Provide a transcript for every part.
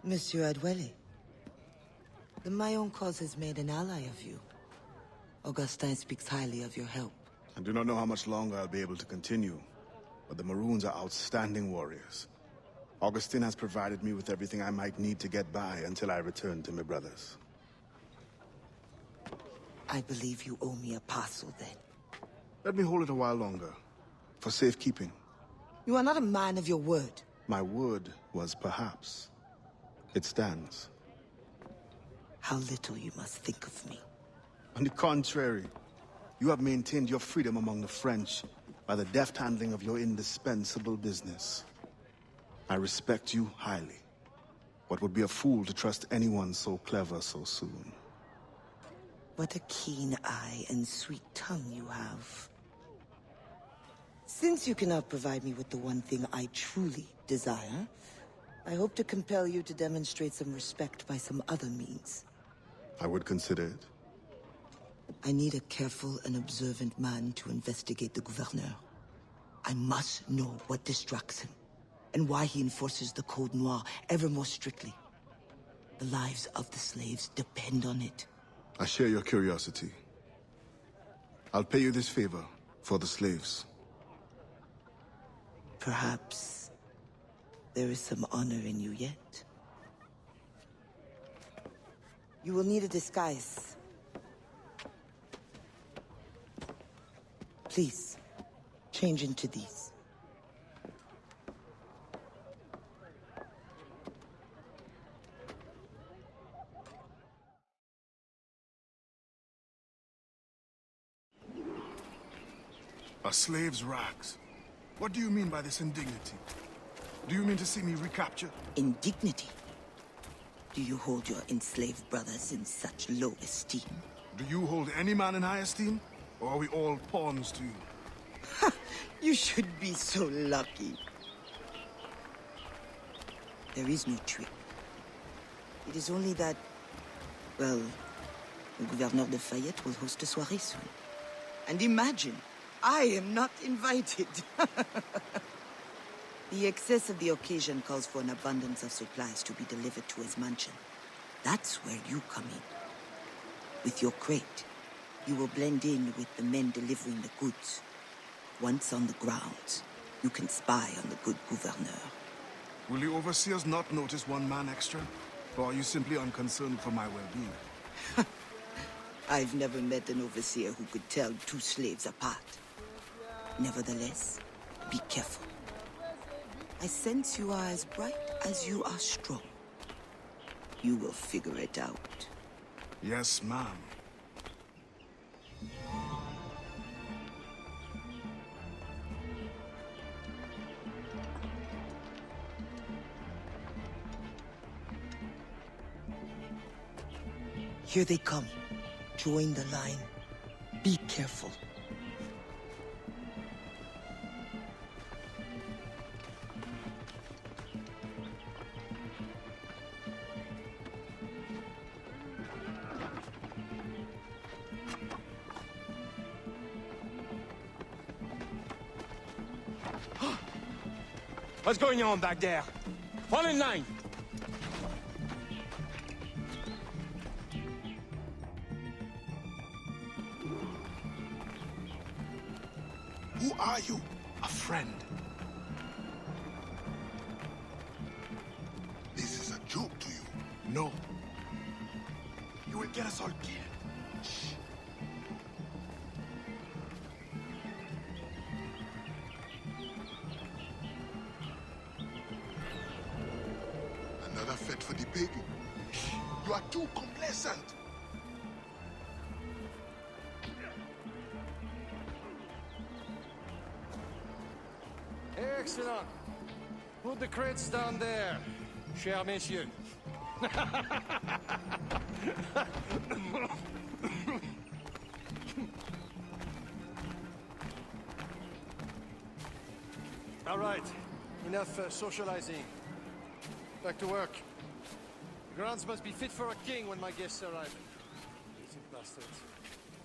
Monsieur Adwele, the Mayon cause has made an ally of you. Augustin speaks highly of your help. I do not know how much longer I'll be able to continue, but the Maroons are outstanding warriors. Augustin has provided me with everything I might need to get by until I return to my brothers. I believe you owe me a parcel then. Let me hold it a while longer, for safekeeping. You are not a man of your word. My word was perhaps. It stands. How little you must think of me. On the contrary, you have maintained your freedom among the French by the deft handling of your indispensable business. I respect you highly, but would be a fool to trust anyone so clever so soon. What a keen eye and sweet tongue you have. Since you cannot provide me with the one thing I truly desire, I hope to compel you to demonstrate some respect by some other means. I would consider it. I need a careful and observant man to investigate the gouverneur. I must know what distracts him, and why he enforces the Code Noir ever more strictly. The lives of the slaves depend on it. I share your curiosity. I'll pay you this favor for the slaves. Perhaps there is some honor in you yet. You will need a disguise. Please, change into these. A slave's rags. What do you mean by this indignity? Do you mean to see me recaptured? Indignity? Do you hold your enslaved brothers in such low esteem? Do you hold any man in high esteem? Or are we all pawns to you? You should be so lucky. There is no trick. It is only that, well, the Gouverneur de Fayette will host a soirée soon. And imagine, I am not invited. The excess of the occasion calls for an abundance of supplies to be delivered to his mansion. That's where you come in. With your crate, you will blend in with the men delivering the goods. Once on the grounds, you can spy on the good gouverneur. Will the overseers not notice one man extra? Or are you simply unconcerned for my well-being? I've never met an overseer who could tell two slaves apart. Nevertheless, be careful. I sense you are as bright as you are strong. You will figure it out. Yes, ma'am. Here they come. Join the line. Be careful. What's going on back there? Fall in line! Who are you? A friend. This is a joke to you. No. You will get us all killed. Shh. Another fete for the pig? Shh. You are too complacent. Excellent. Put the crates down there, cher messieurs. All right, enough socializing. Back to work. The grounds must be fit for a king when my guests arrive. Lazy bastards.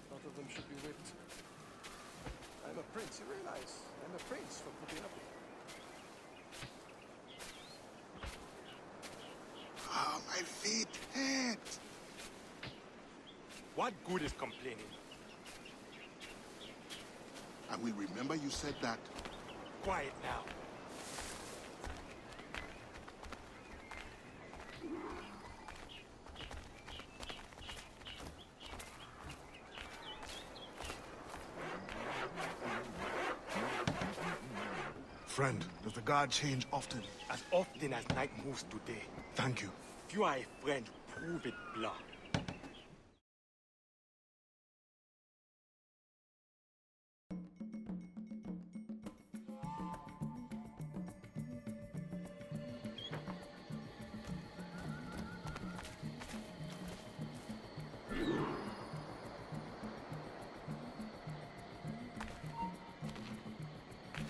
Both of them should be whipped. I'm a prince, you realize? I'm a prince for putting up with it. feet hit. What good is complaining? And we remember you said that. Quiet now. Friend, does the guard change often? As often as night moves today. Thank you. If you are a friend, prove it, blood.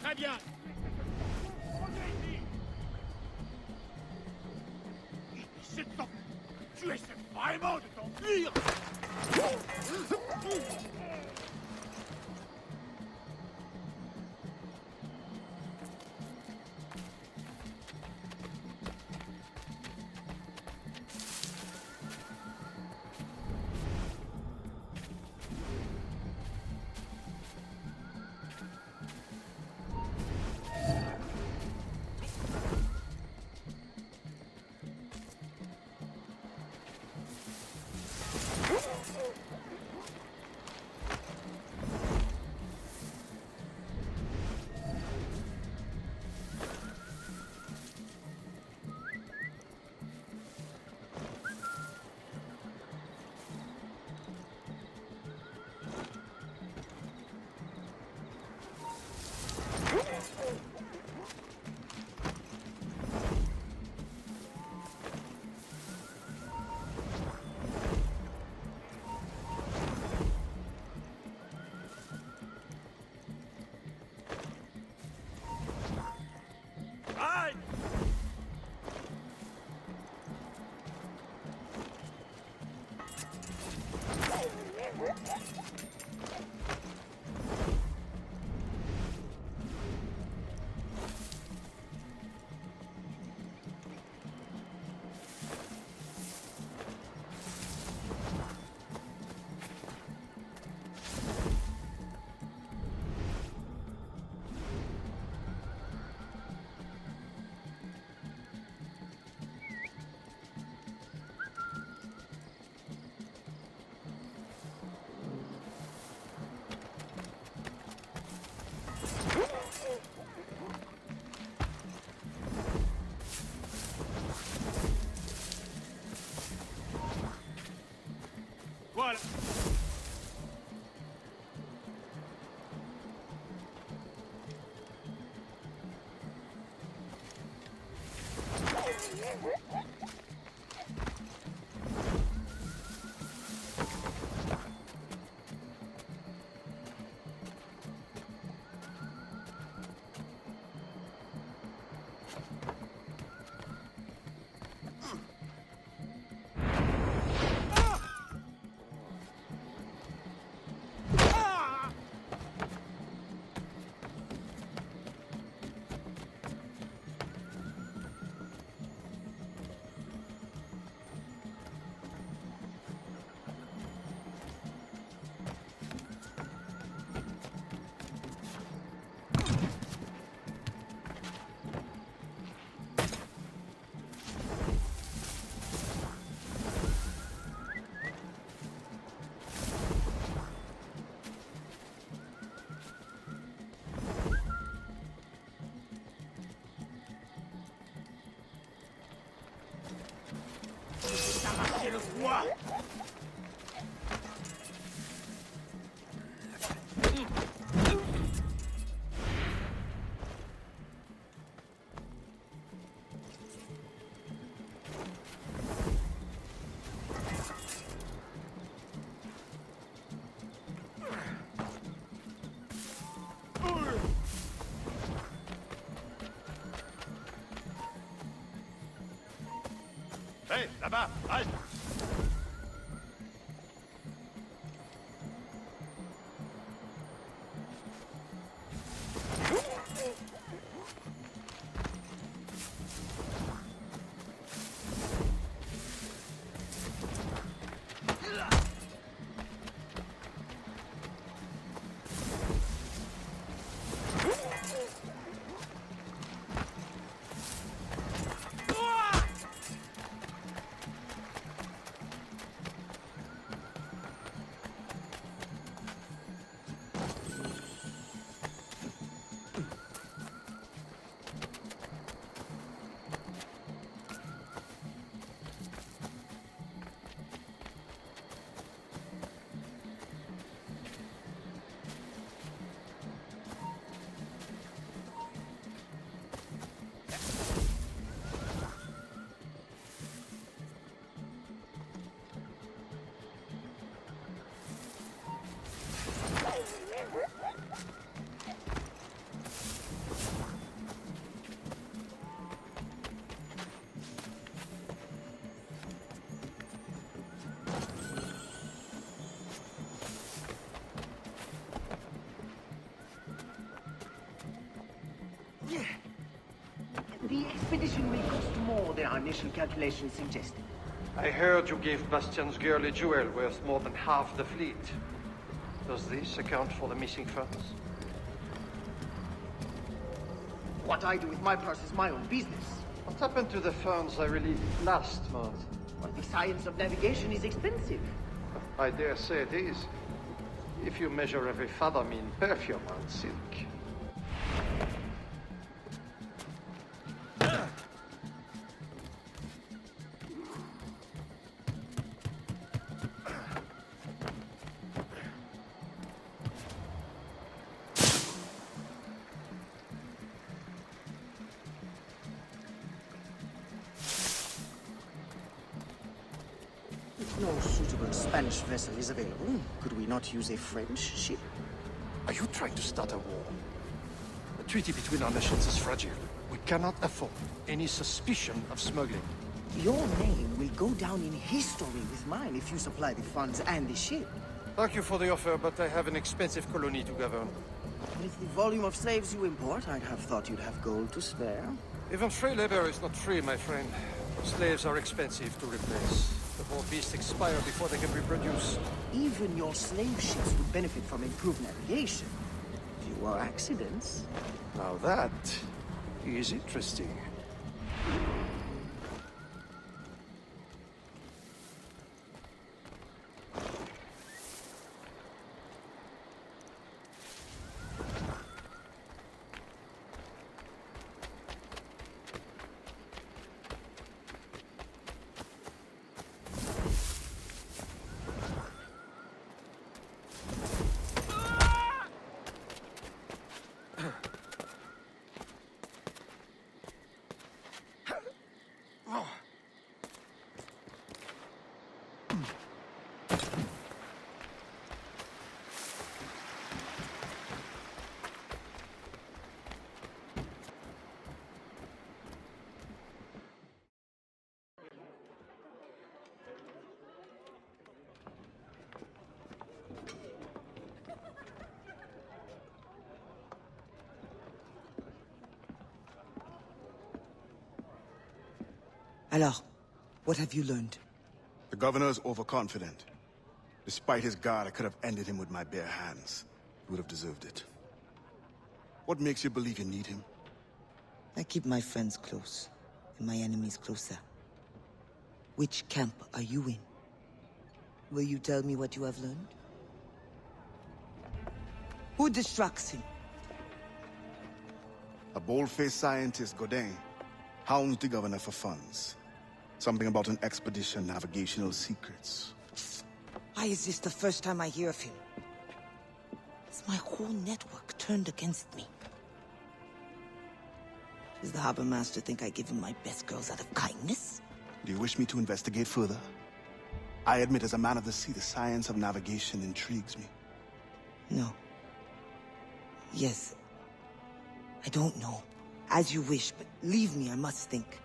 Très bien. C'est temps. Tu essaies vraiment de t'enfuir. Voilà. T'arracher le foie. Hé, là-bas, halte! The expedition may cost more than our initial calculations suggested. I heard you gave Bastian's girl a jewel worth more than half the fleet. Does this account for the missing funds? What I do with my purse is my own business. What happened to the funds I released last month? But the science of navigation is expensive. I dare say it is. If you measure every fathom in perfume and silk. If no suitable Spanish vessel is available, could we not use a French ship? Are you trying to start a war? The treaty between our nations is fragile. We cannot afford any suspicion of smuggling. Your name will go down in history with mine if you supply the funds and the ship. Thank you for the offer, but I have an expensive colony to govern. With the volume of slaves you import, I'd have thought you'd have gold to spare. Even free labor is not free, my friend. Slaves are expensive to replace. The poor beasts expire before they can reproduce. Even your slave ships would benefit from improved navigation. Fewer accidents. Now that is interesting. Alors, what have you learned? The governor's overconfident. Despite his guard, I could have ended him with my bare hands. He would have deserved it. What makes you believe you need him? I keep my friends close, and my enemies closer. Which camp are you in? Will you tell me what you have learned? Who distracts him? A bold-faced scientist, Godin, hounds the governor for funds. Something about an expedition, navigational secrets. Why is this the first time I hear of him? Is my whole network turned against me? Does the harbor master think I give him my best girls out of kindness? Do you wish me to investigate further? I admit, as a man of the sea, the science of navigation intrigues me. No. Yes. I don't know. As you wish, but leave me, I must think.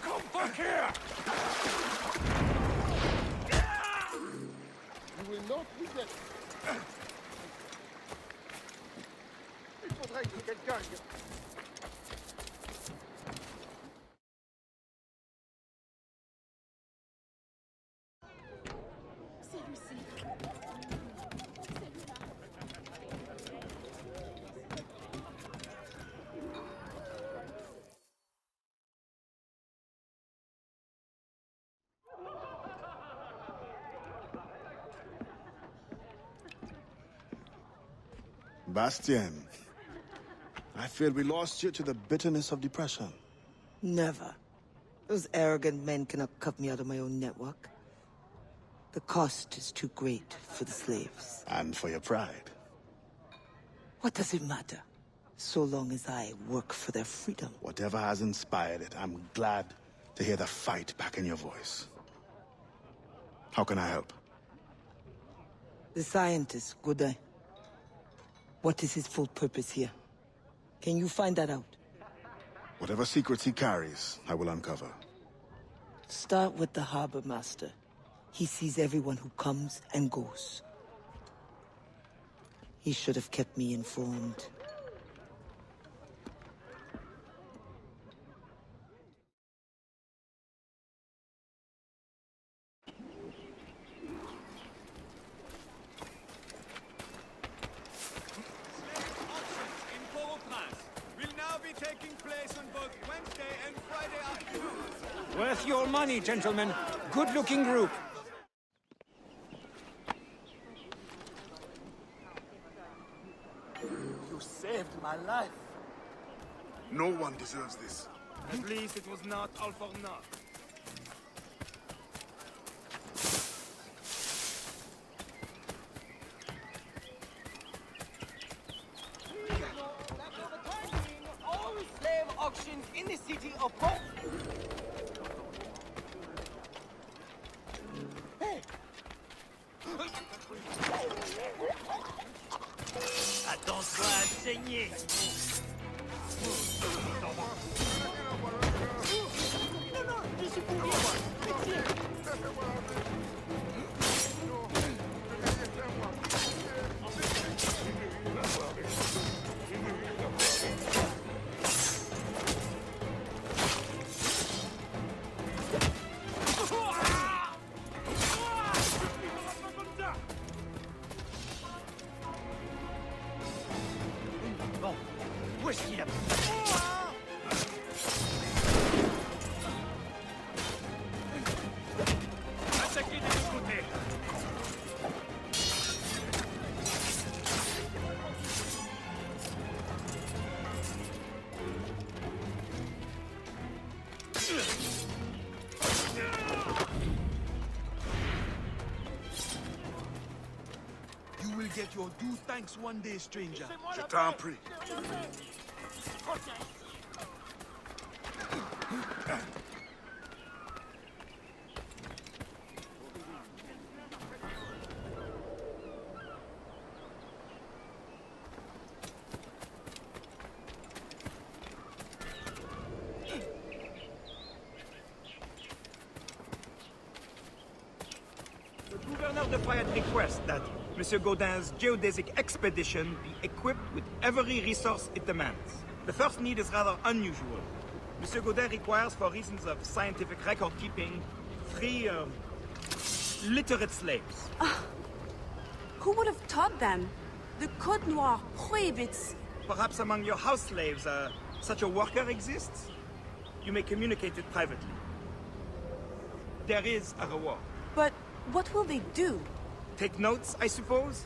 Come back here! You will not regret. Il faudrait que quelqu'un... Bastien, I fear we lost you to the bitterness of depression. Never. Those arrogant men cannot cut me out of my own network. The cost is too great for the slaves. And for your pride. What does it matter? So long as I work for their freedom. Whatever has inspired it, I'm glad to hear the fight back in your voice. How can I help? The scientist, Godin. What is his full purpose here? Can you find that out? Whatever secrets he carries, I will uncover. Start with the harbor master. He sees everyone who comes and goes. He should have kept me informed. Worth your money, gentlemen. Good-looking group. You saved my life. No one deserves this. At least it was not all for naught. All slave auctions in the city of Port. Attends-toi à saigner. Bon, où est-ce qu'il a... Attaquez des deux côtés. You will get your due thanks one day, stranger. Je t'en prie. The Governor de Fayette requests that Monsieur Gaudin's geodesic expedition be equipped with every resource it demands. The first need is rather unusual. Monsieur Gaudin requires, for reasons of scientific record keeping, 3 literate slaves. Who would have taught them? The Code Noir prohibits. Perhaps among your house slaves, such a worker exists? You may communicate it privately. There is a reward. But what will they do? Take notes, I suppose?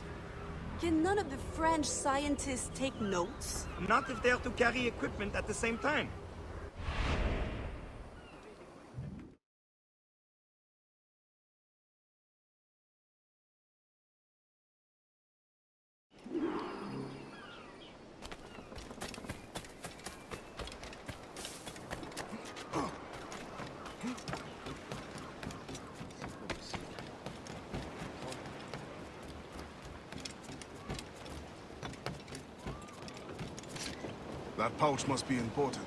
Can none of the French scientists take notes? Not if they're to carry equipment at the same time. That pouch must be important.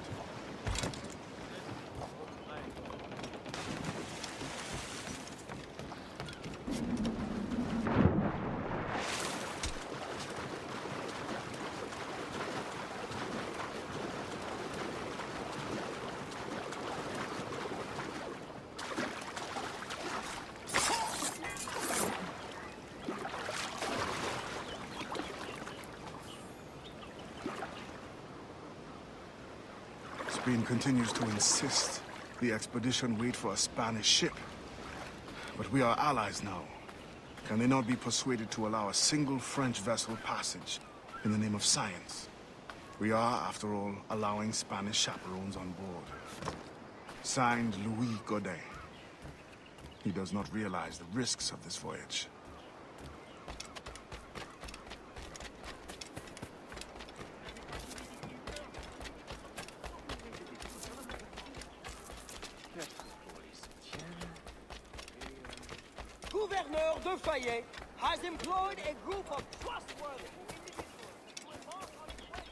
Spain continues to insist the expedition wait for a Spanish ship. But we are allies now. Can they not be persuaded to allow a single French vessel passage in the name of science? We are, after all, allowing Spanish chaperones on board. Signed, Louis Godin. He does not realize the risks of this voyage. Gouverneur de Fayet has employed a group of trustworthy individuals to embark on a quest.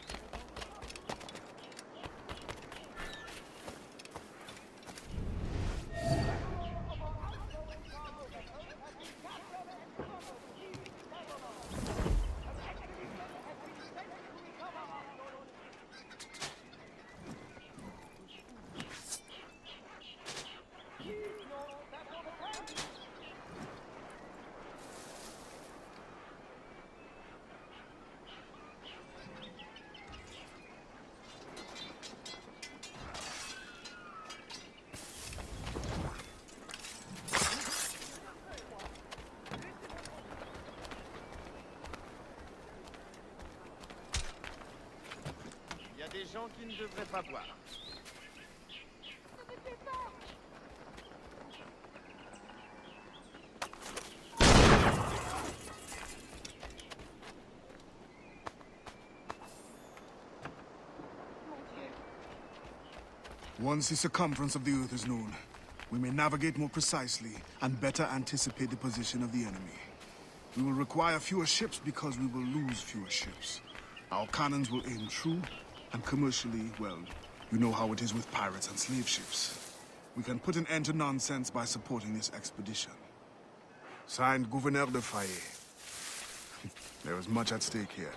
Il y a des gens qui ne devraient pas boire. Once the circumference of the Earth is known, we may navigate more precisely and better anticipate the position of the enemy. We will require fewer ships because we will lose fewer ships. Our cannons will aim true, and commercially, well, you know how it is with pirates and slave ships. We can put an end to nonsense by supporting this expedition. Signed, Gouverneur de Fayet. There is much at stake here.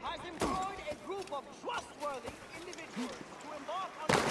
Has employed a group of trustworthy individuals to embark on a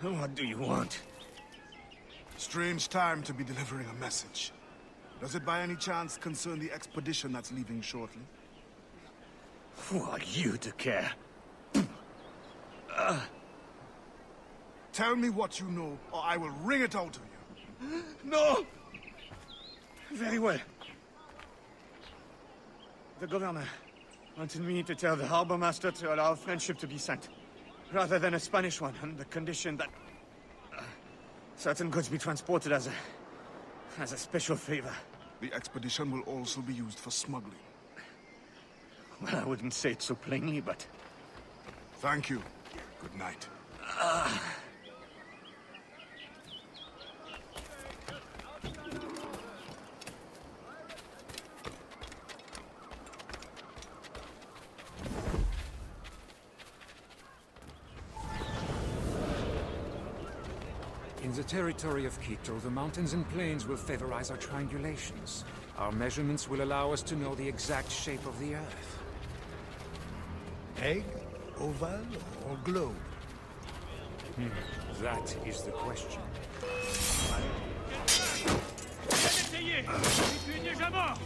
What do you want? Strange time to be delivering a message. Does it by any chance concern the expedition that's leaving shortly? Who are you to care? Tell me what you know, or I will wring it out of you. No! Very well. The governor wanted me to tell the harbor master to allow a French ship to be sent, rather than a Spanish one, on the condition that certain goods be transported as a special favor. The expedition will also be used for smuggling. Well, I wouldn't say it so plainly, but... Thank you. Good night. In the territory of Quito, the mountains and plains will favorize our triangulations. Our measurements will allow us to know the exact shape of the Earth. Egg, oval, or globe? That is the question. Essayez! Tu es déjà mort!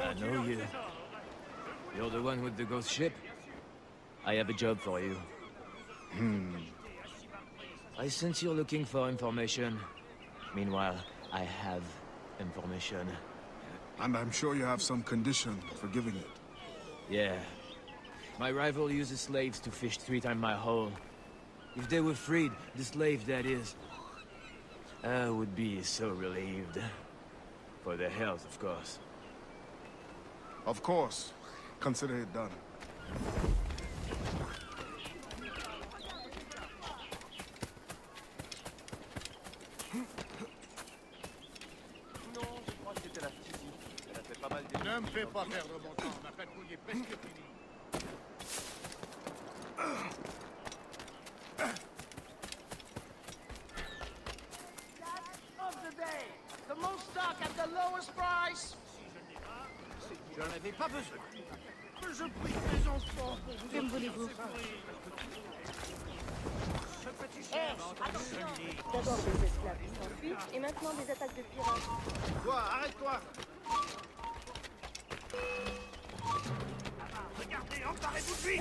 I know you. You're the one with the ghost ship? I have a job for you. I sense you're looking for information. Meanwhile, I have information. And I'm sure you have some condition for giving it. Yeah. My rival uses slaves to fish 3 times my haul. If they were freed, the slave that is, I would be so relieved. For their health, of course. Of course. Consider it done. Non, je crois que c'était la petite. Elle a fait pas mal de... Ne me fais pas perdre mon temps, ma patrouille est presque finie. Of the day. The most stock at the lowest price. J'en avais pas besoin. Je prie mes enfants pour vous Que me voulez-vous? Attention. D'abord des esclaves qui s'enfuient, et maintenant des attaques de pirates. Toi, arrête-toi. Regardez, emparez-vous de lui.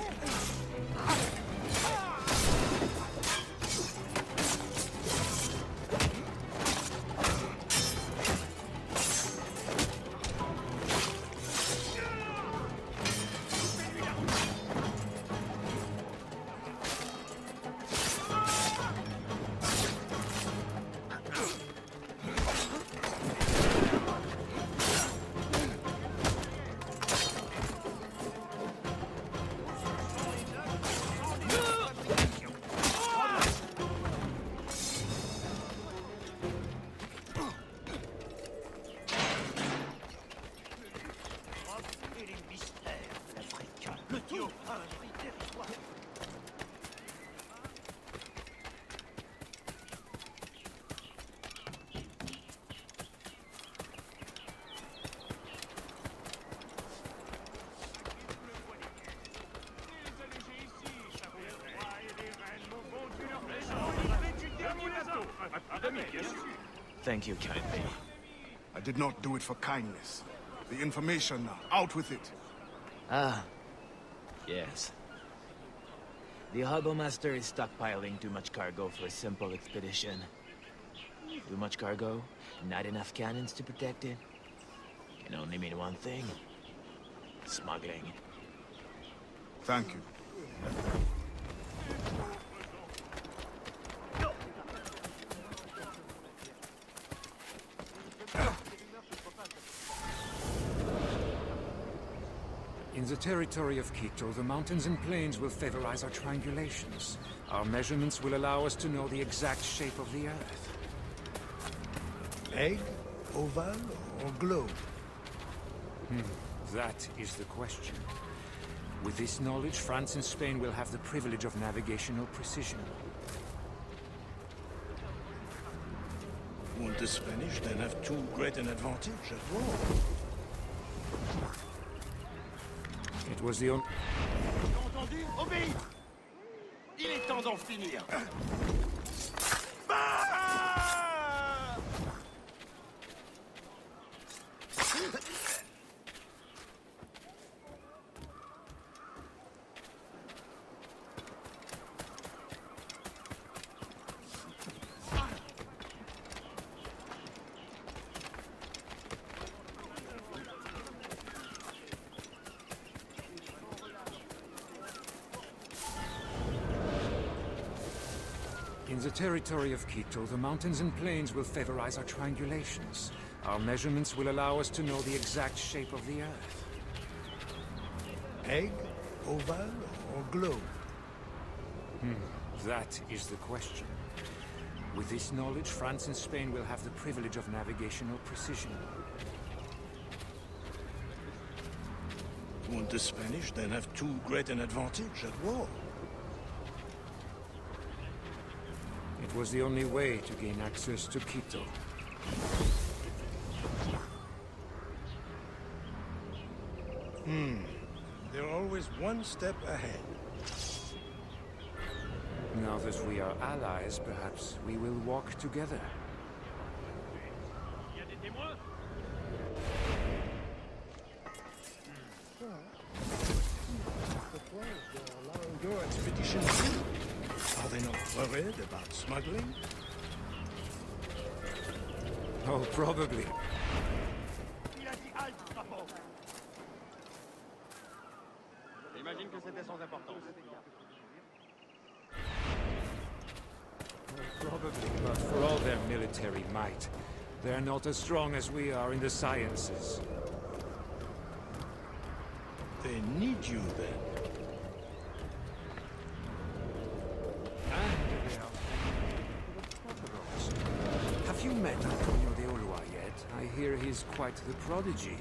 Thank you kindly. I did not do it for kindness. The information, out with it. Ah, yes. The harbor master is stockpiling too much cargo for a simple expedition. Too much cargo, not enough cannons to protect it. Can only mean one thing. Smuggling. Thank you. In the territory of Quito, the mountains and plains will favorize our triangulations. Our measurements will allow us to know the exact shape of the Earth. Egg, oval, or globe? That is the question. With this knowledge, France and Spain will have the privilege of navigational precision. Won't the Spanish then have too great an advantage at war? It was the only... Entendu? Obéis! Il est temps d'en finir! In the territory of Quito, the mountains and plains will favorize our triangulations. Our measurements will allow us to know the exact shape of the Earth. Egg, oval, or globe? That is the question. With this knowledge, France and Spain will have the privilege of navigational precision. Won't the Spanish then have too great an advantage at war? It was the only way to gain access to Quito. They're always one step ahead. Now that we are allies, perhaps we will walk together. Allowing your expedition. Are they not worried about smuggling? Oh, probably. J'imagine que c'était sans importance. Probably, but for all their military might, they're not as strong as we are in the sciences. They need you then. And they are Protodox. Have you met Antonio de Ulua yet? I hear he's quite the prodigy.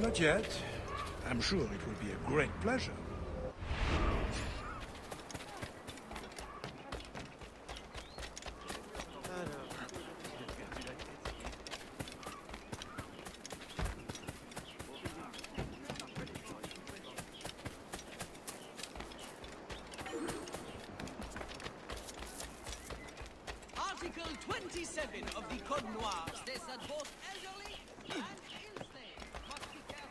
Not yet. I'm sure it will be a great pleasure. Article 27 of the Code Noir says that both elderly and enslaved must be cared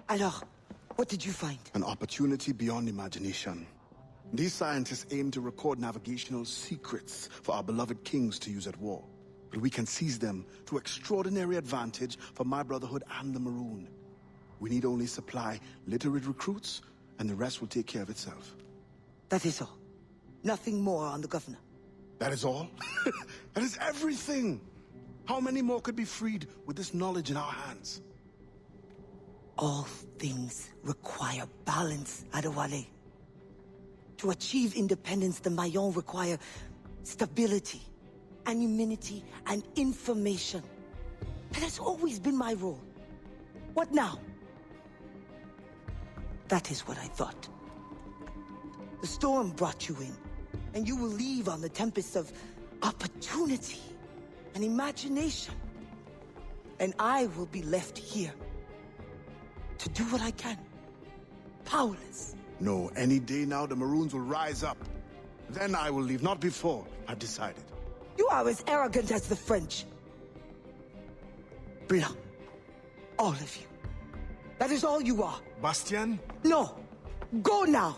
Alors, what did you find? An opportunity beyond imagination. These scientists aim to record navigational secrets for our beloved kings to use at war. But we can seize them to extraordinary advantage for my brotherhood and the Maroon. We need only supply literate recruits, and the rest will take care of itself. That is all. Nothing more on the governor. That is all? That is everything! How many more could be freed with this knowledge in our hands? All things require balance, Adewale. To achieve independence, the Mayon require stability, anonymity, and information. That has always been my role. What now? That is what I thought. The storm brought you in, and you will leave on the tempest of opportunity and imagination. And I will be left here to do what I can. Powerless. No, any day now the Maroons will rise up. Then I will leave, not before. I've decided. You are as arrogant as the French. Blanc. All of you. That is all you are. Bastien? No. Go now.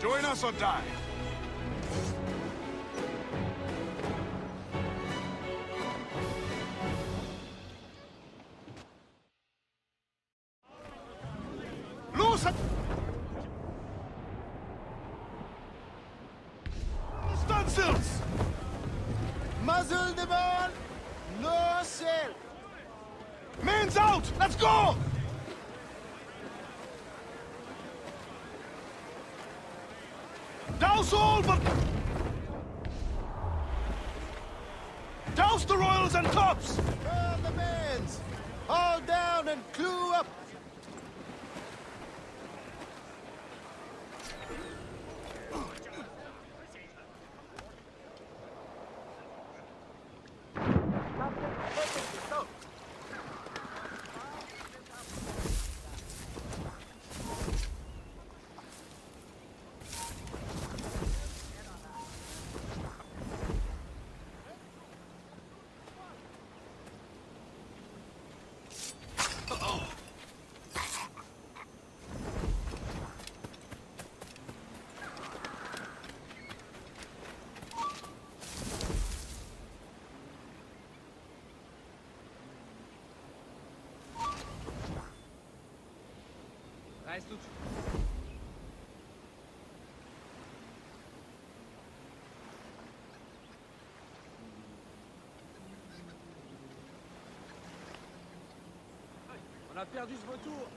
Join us or die. Loose it! Stunsails! Muzzle the ball! No sail! Men's out! Let's go! Douse all but... Douse the royals and tops! Burn the mains! All down and clew up! Reste tout de suite. On a perdu ce retour.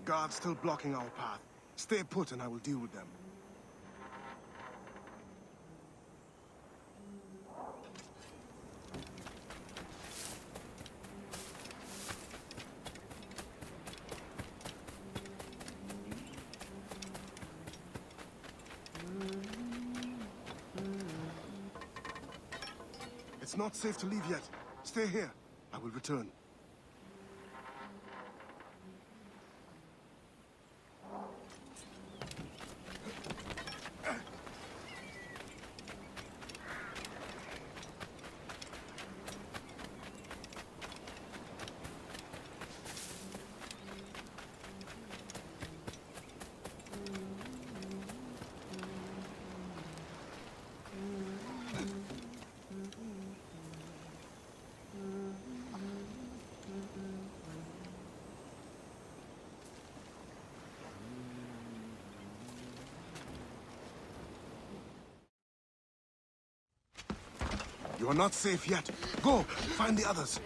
are guards still blocking our path. Stay put and I will deal with them. It's not safe to leave yet. Stay here. I will return. You are not safe yet. Go, find the others.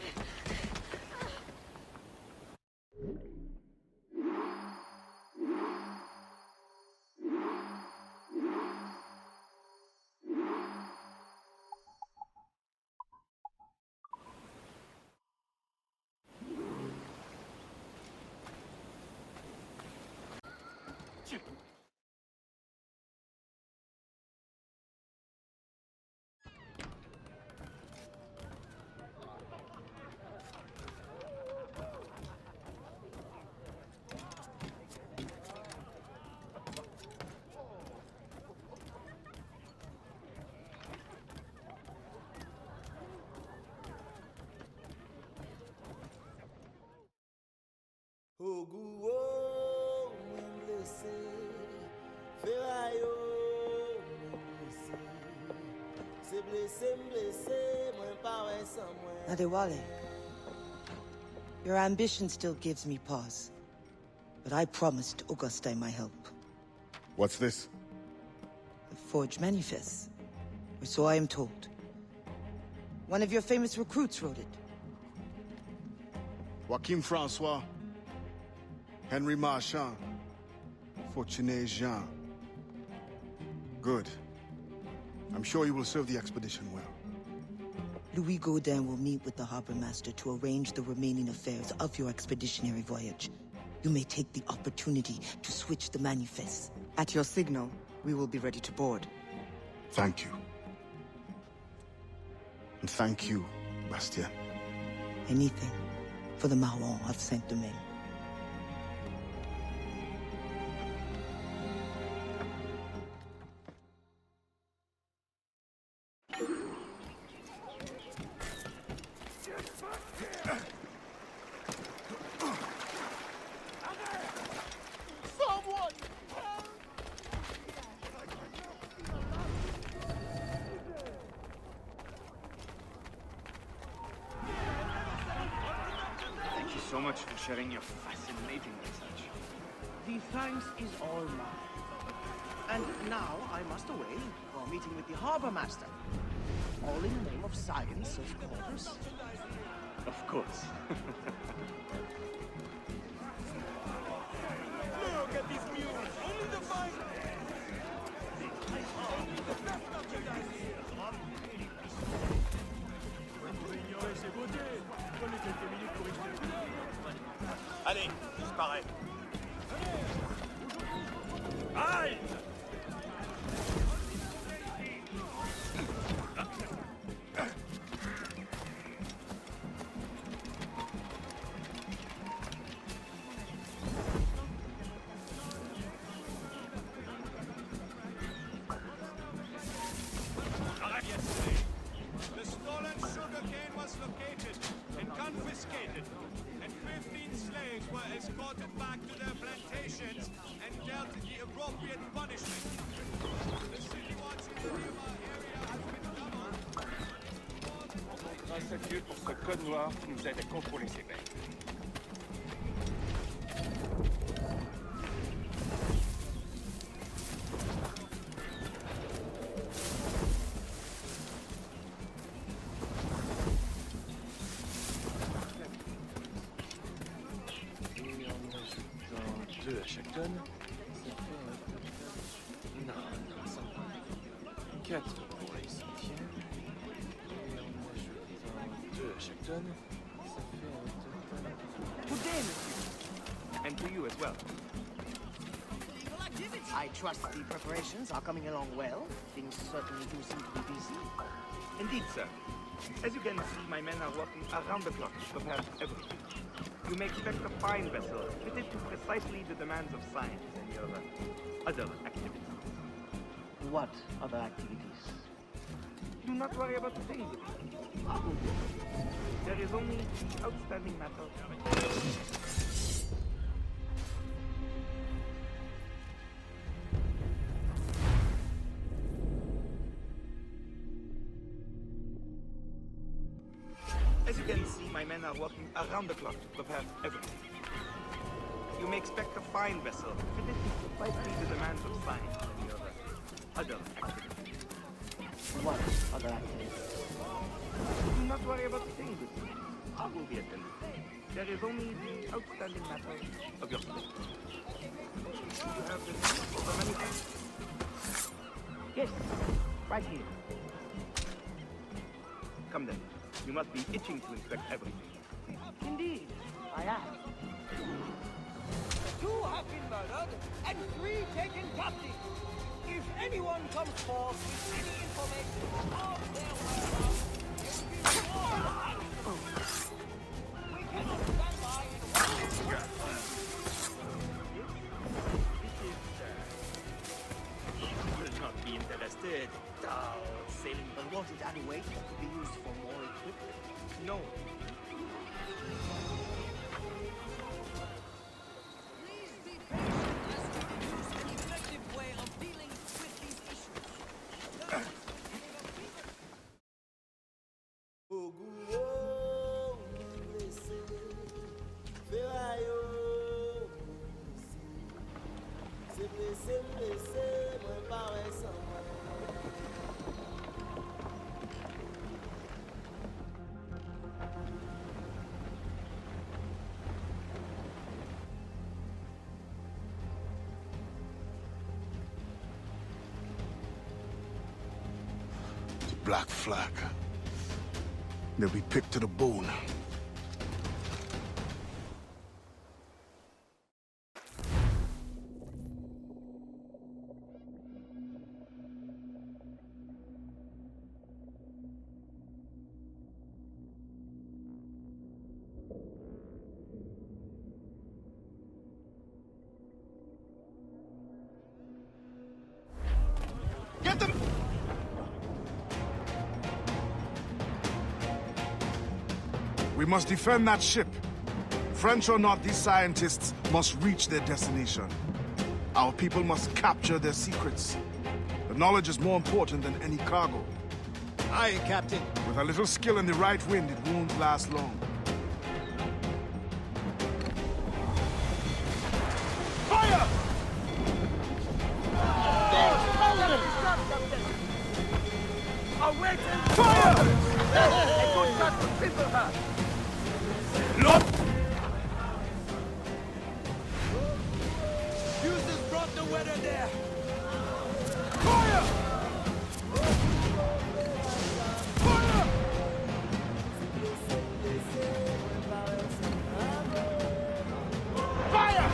Adewale, your ambition still gives me pause. But I promised Auguste my help. What's this? The forged manifest. Or so I am told. One of your famous recruits wrote it. Joachim Francois, Henry Marchand, Fortuné Jean. Good. I'm sure you will serve the expedition well. Louis Gaudin will meet with the harbor master to arrange the remaining affairs of your expeditionary voyage. You may take the opportunity to switch the manifest. At your signal, we will be ready to board. Thank you. And thank you, Bastien. Anything for the Marron of Saint-Domingue. So much for sharing your fascinating research. The thanks is all mine. And now I must away for a meeting with the harbor master. All in the name of science, of course. Of course. Look at these mutants! Only the fine... Allez, disparais. Aïe! The stolen sugarcane was located and confiscated, and 15 slaves were escorted back to their plantations and dealt the appropriate punishment. The city watch in the nearby area has been doubled. Grâce à Dieu pour ce code noir qui nous aide à contrôler ces bêtes. 4 pour les cimetières. Et on ajoute 2 à chaque tonne. Ça fait un total... Good day, monsieur. And to you as well. I trust the preparations are coming along well. Things certainly do seem to be busy. Indeed, sir. As you can see, my men are working around the clock to prepare everything. You may expect a fine vessel fitted to precisely the demands of science and your other activities. What other activities? Do not worry about the things. There is only the outstanding matter. As you can see, my men are working around the clock to prepare everything. You may expect a fine vessel fitted to precisely the demands of science and your other activities. What other activities? Do not worry about the things. I will be attended. There is only the outstanding matter of your study. You have the need for many things. Yes, right here. Come then. You must be itching to inspect everything. Indeed, I am. 2 have been murdered and 3 taken captive. If anyone comes forth with any information of their whereabouts, they will be sworn. We cannot stand by You will not be interested. Sailing. But won't it add weight that could be used for more equipment? No. Please be patient as we deduce an effective way of dealing with these issues. Black flag. They'll be picked to the bone. Get them! We must defend that ship. French or not, these scientists must reach their destination. Our people must capture their secrets. The knowledge is more important than any cargo. Aye, Captain. With a little skill in the right wind, it won't last long. Fire! Await and fire! A good shot to cripple her! Look! Fuses brought the weather there. Fire! Fire! Fire!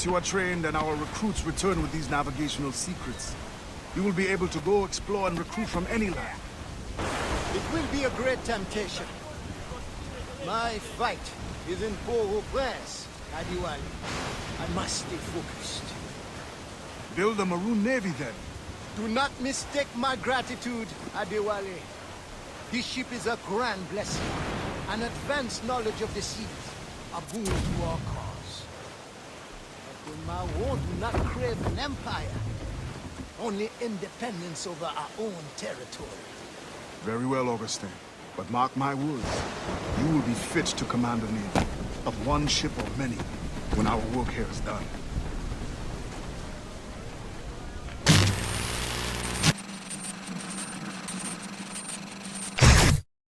You are trained and our recruits return with these navigational secrets. You will be able to go explore and recruit from any land. It will be a great temptation. My fight is in Port-au-Prince, Adiwali. I must stay focused. Build a Maroon Navy then. Do not mistake my gratitude, Adewale. This ship is a grand blessing. An advanced knowledge of the seas, a boon to our cause. But the Mao do not crave an empire, only independence over our own territory. Very well, Augustin. But mark my words, you will be fit to command a navy, of one ship or many, when our work here is done.